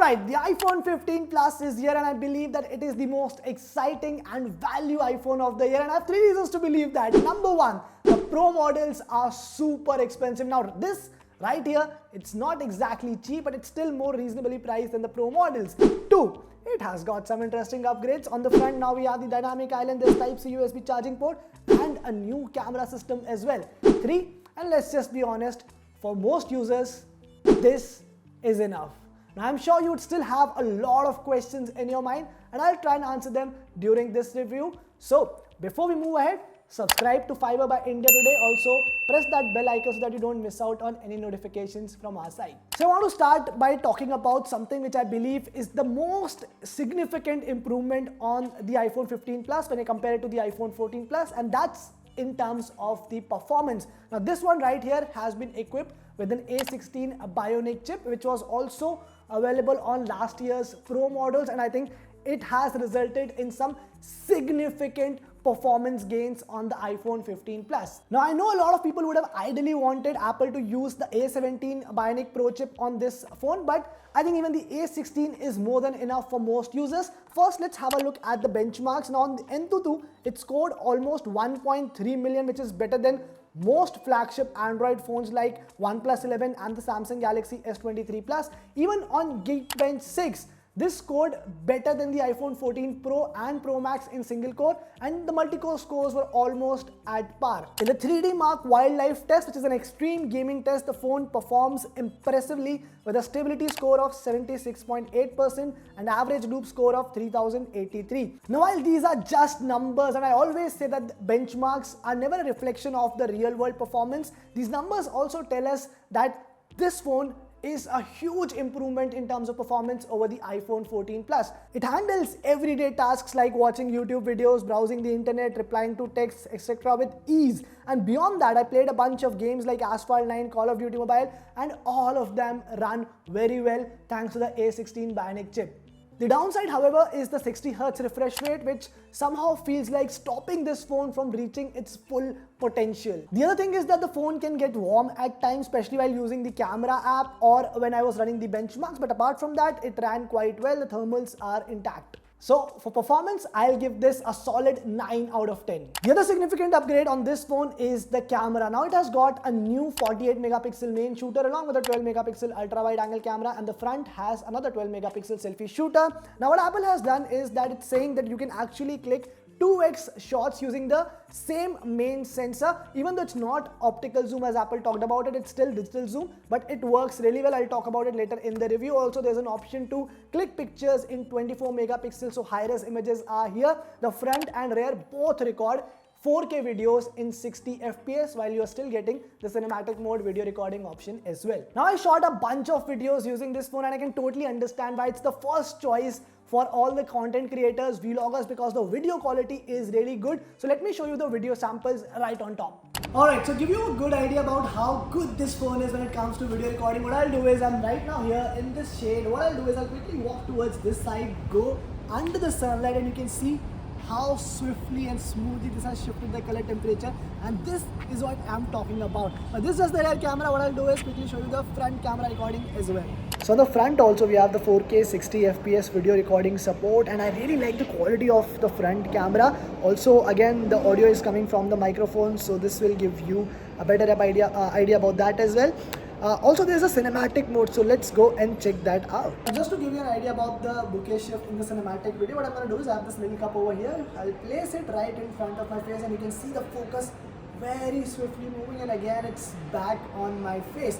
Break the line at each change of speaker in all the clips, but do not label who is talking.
Alright, the iPhone 15 Plus is here and I believe that it is the most exciting and value iPhone of the year, and I have three reasons to believe that. Number one, the Pro models are super expensive. Now this right here, it's not exactly cheap, but it's still more reasonably priced than the Pro models. Two, it has got some interesting upgrades. On the front now we have the dynamic island, there's Type-C USB charging port and a new camera system as well. Three, and let's just be honest, for most users, this is enough. Now I'm sure you would still have a lot of questions in your mind and I'll try and answer them during this review. So before we move ahead, subscribe to Fiiber by India today. Also press that bell icon so that you don't miss out on any notifications from our side. So I want to start by talking about something which I believe is the most significant improvement on the iPhone 15 Plus when I compare it to the iPhone 14 Plus, and that's in terms of the performance. Now this one right here has been equipped with an A16 Bionic chip, which was also available on last year's Pro models, and I think it has resulted in some significant performance gains on the iPhone 15 Plus. Now I know a lot of people would have ideally wanted Apple to use the A17 Bionic Pro chip on this phone, but I think even the A16 is more than enough for most users. First, let's have a look at the benchmarks. Now on the Antutu, it scored almost 1.3 million, which is better than most flagship Android phones like OnePlus 11 and the Samsung Galaxy S23 Plus. Even on Geekbench 6, this scored better than the iPhone 14 Pro and Pro Max in single core, and the multi-core scores were almost at par. In the 3D Mark Wildlife test, which is an extreme gaming test, the phone performs impressively with a stability score of 76.8% and average loop score of 3083. Now while these are just numbers, and I always say that benchmarks are never a reflection of the real world performance, these numbers also tell us that this phone is a huge improvement in terms of performance over the iPhone 14 Plus. It handles everyday tasks like watching YouTube videos, browsing the internet, replying to texts, etc. with ease. And beyond that, I played a bunch of games like Asphalt 9, Call of Duty Mobile, and all of them run very well thanks to the A16 Bionic chip. The downside, however, is the 60Hz refresh rate, which somehow feels like stopping this phone from reaching its full potential. The other thing is that the phone can get warm at times, especially while using the camera app or when I was running the benchmarks, but apart from that, it ran quite well. The thermals are intact. So for performance, I'll give this a solid 9 out of 10. The other significant upgrade on this phone is the camera. Now it has got a new 48 megapixel main shooter along with a 12 megapixel ultra wide angle camera, and the front has another 12 megapixel selfie shooter. Now what Apple has done is that it's saying that you can actually click 2x shots using the same main sensor. Even though it's not optical zoom as Apple talked about it, it's still digital zoom, but it works really well. I'll talk about it later in the review. Also, there's an option to click pictures in 24 megapixels, so high-res images are here. The front and rear both record 4K videos in 60 FPS while you're still getting the cinematic mode video recording option as well. Now I shot a bunch of videos using this phone and I can totally understand why it's the first choice for all the content creators, vloggers, because the video quality is really good. So let me show you the video samples right on top. Alright, so give you a good idea about how good this phone is when it comes to video recording. What I'll do is, I'm right now here in this shade. What I'll do is I'll quickly walk towards this side, go under the sunlight, and you can see how swiftly and smoothly this has shifted the color temperature, and this is what I'm talking about. This is just the rear camera. What I'll do is quickly show you the front camera recording as well. So on the front also we have the 4K 60 FPS video recording support, and I really like the quality of the front camera. Also again, the audio is coming from the microphone, so this will give you a better idea about that as well. Also there's a cinematic mode, so let's go and check that out. Just to give you an idea about the bokeh shift in the cinematic video, what I'm going to do is I have this little cup over here. I'll place it right in front of my face and you can see the focus very swiftly moving, and again it's back on my face.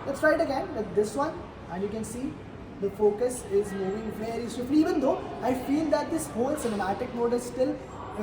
Let's try it again with this one, and you can see the focus is moving very swiftly, even though I feel that this whole cinematic mode is still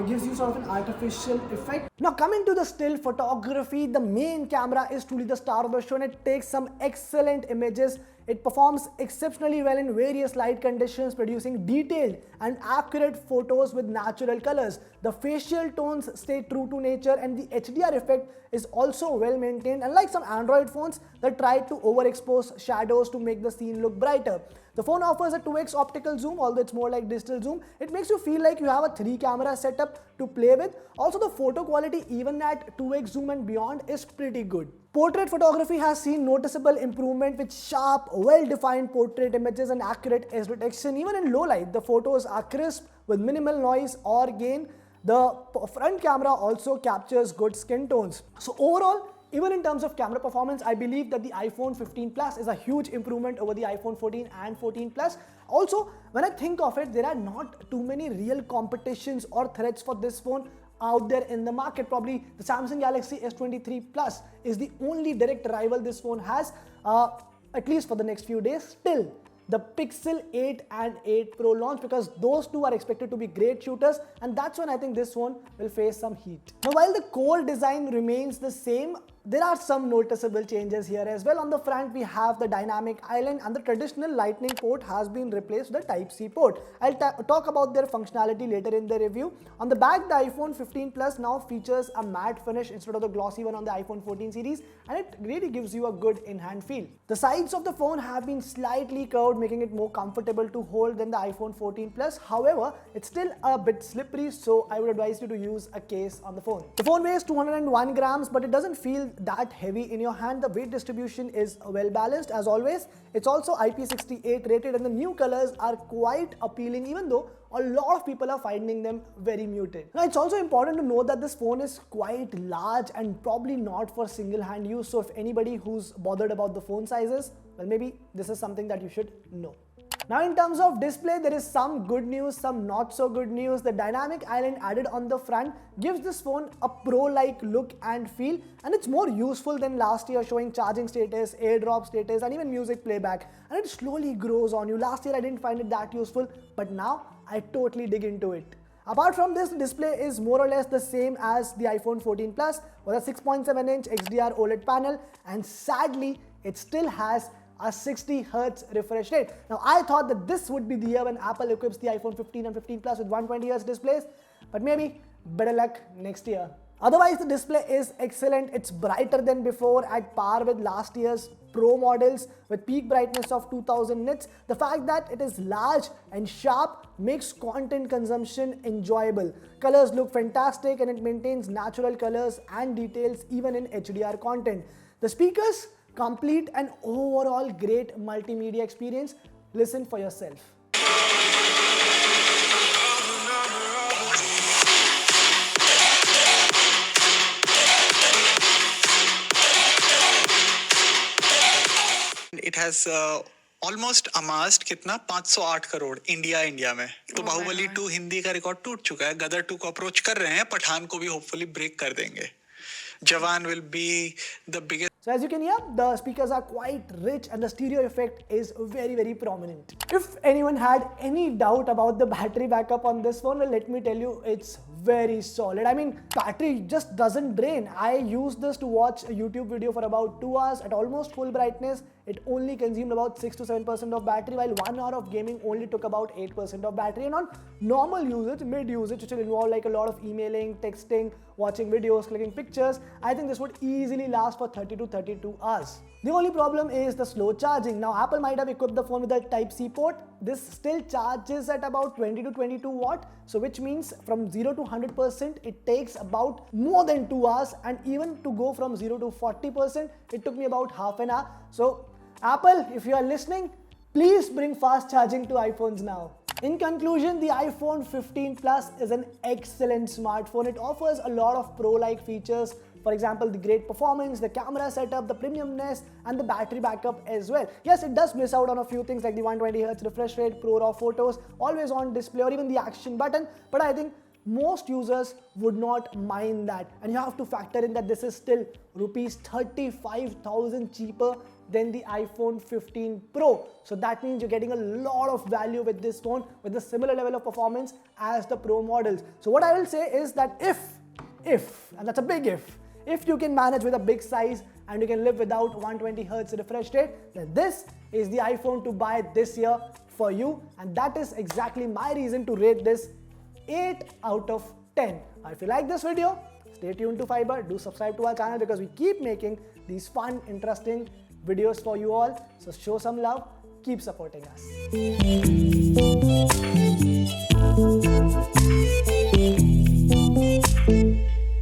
gives you sort of an artificial effect. Now coming to the still photography, the main camera is truly the star of the show and it takes some excellent images. It performs exceptionally well in various light conditions, producing detailed and accurate photos with natural colors. The facial tones stay true to nature and the HDR effect is also well maintained, unlike some Android phones that try to overexpose shadows to make the scene look brighter. The phone offers a 2x optical zoom, although it's more like digital zoom. It makes you feel like you have a 3-camera setup to play with. Also, the photo quality even at 2x zoom and beyond is pretty good. Portrait photography has seen noticeable improvement with sharp, well-defined portrait images and accurate edge detection. Even in low light, the photos are crisp with minimal noise or gain. The front camera also captures good skin tones. So overall, even in terms of camera performance, I believe that the iPhone 15 Plus is a huge improvement over the iPhone 14 and 14 Plus. Also, when I think of it, there are not too many real competitions or threats for this phone out there in the market. Probably the Samsung Galaxy S23 Plus is the only direct rival this phone has, at least for the next few days. Still, the Pixel 8 and 8 Pro launch, because those two are expected to be great shooters, and that's when I think this phone will face some heat. Now, while the core design remains the same, there are some noticeable changes here as well. On the front, we have the dynamic island, and the traditional lightning port has been replaced with the Type-C port. I'll talk about their functionality later in the review. On the back, the iPhone 15 Plus now features a matte finish instead of the glossy one on the iPhone 14 series, and it really gives you a good in-hand feel. The sides of the phone have been slightly curved, making it more comfortable to hold than the iPhone 14 Plus. However, it's still a bit slippery, so I would advise you to use a case on the phone. The phone weighs 201 grams, but it doesn't feel that heavy in your hand. The weight distribution is well balanced as always. It's also IP68 rated, and the new colors are quite appealing, even though a lot of people are finding them very muted. Now, it's also important to note that this phone is quite large and probably not for single hand use. So if anybody who's bothered about the phone sizes, well, maybe this is something that you should know. Now, in terms of display, there is some good news, some not so good news. The dynamic island added on the front gives this phone a pro-like look and feel, and it's more useful than last year, showing charging status, airdrop status, and even music playback. And it slowly grows on you. Last year I didn't find it that useful, but now I totally dig into it. Apart from this, the display is more or less the same as the iPhone 14 Plus with a 6.7-inch XDR OLED panel, and sadly, it still has a 60 Hz refresh rate. Now, I thought that this would be the year when Apple equips the iPhone 15 and 15 Plus with 120 Hz displays, but maybe better luck next year. Otherwise, the display is excellent. It's brighter than before, at par with last year's Pro models with peak brightness of 2000 nits. The fact that it is large and sharp makes content consumption enjoyable. Colors look fantastic, and it maintains natural colors and details even in HDR content. The speakers complete an overall great multimedia experience. Listen for yourself.
It has almost amassed कितना 508 crore India में. तो बाहुबली 2 हिंदी का record टूट चुका है. गदर 2 को approach कर रहे हैं. पठान को भी होपफुली ब्रेक कर देंगे. जवान will be the biggest.
So as you can hear, the speakers are quite rich and the stereo effect is very, very prominent. If anyone had any doubt about the battery backup on this phone, well, let me tell you, it's very solid. I mean, battery just doesn't drain. I used this to watch a YouTube video for about 2 hours at almost full brightness. It only consumed about 6 to 7% of battery, while 1 hour of gaming only took about 8% of battery. And on normal usage, mid usage, which will involve like a lot of emailing, texting, watching videos, clicking pictures, I think this would easily last for 30 to 32 hours. The only problem is the slow charging. Now, Apple might have equipped the phone with a Type-C port. This still charges at about 20 to 22 watt. So which means from 0 to 100%, it takes about more than 2 hours. And even to go from 0 to 40%, it took me about half an hour. So Apple, if you are listening, please bring fast charging to iPhones now. In conclusion, the iPhone 15 Plus is an excellent smartphone. It offers a lot of pro-like features. For example, the great performance, the camera setup, the premiumness, and the battery backup as well. Yes, it does miss out on a few things like the 120Hz refresh rate, Pro RAW photos, always on display, or even the action button. But I think most users would not mind that. And you have to factor in that this is still rupees 35,000 cheaper than the iPhone 15 Pro. So that means you're getting a lot of value with this phone with a similar level of performance as the Pro models. So what I will say is that if, and that's a big if you can manage with a big size and you can live without 120Hz refresh rate, then this is the iPhone to buy this year for you. And that is exactly my reason to rate this 8 out of 10. Now, if you like this video, stay tuned to Fiiber. Do subscribe to our channel because we keep making these fun, interesting videos for you all. So show some love, keep supporting us.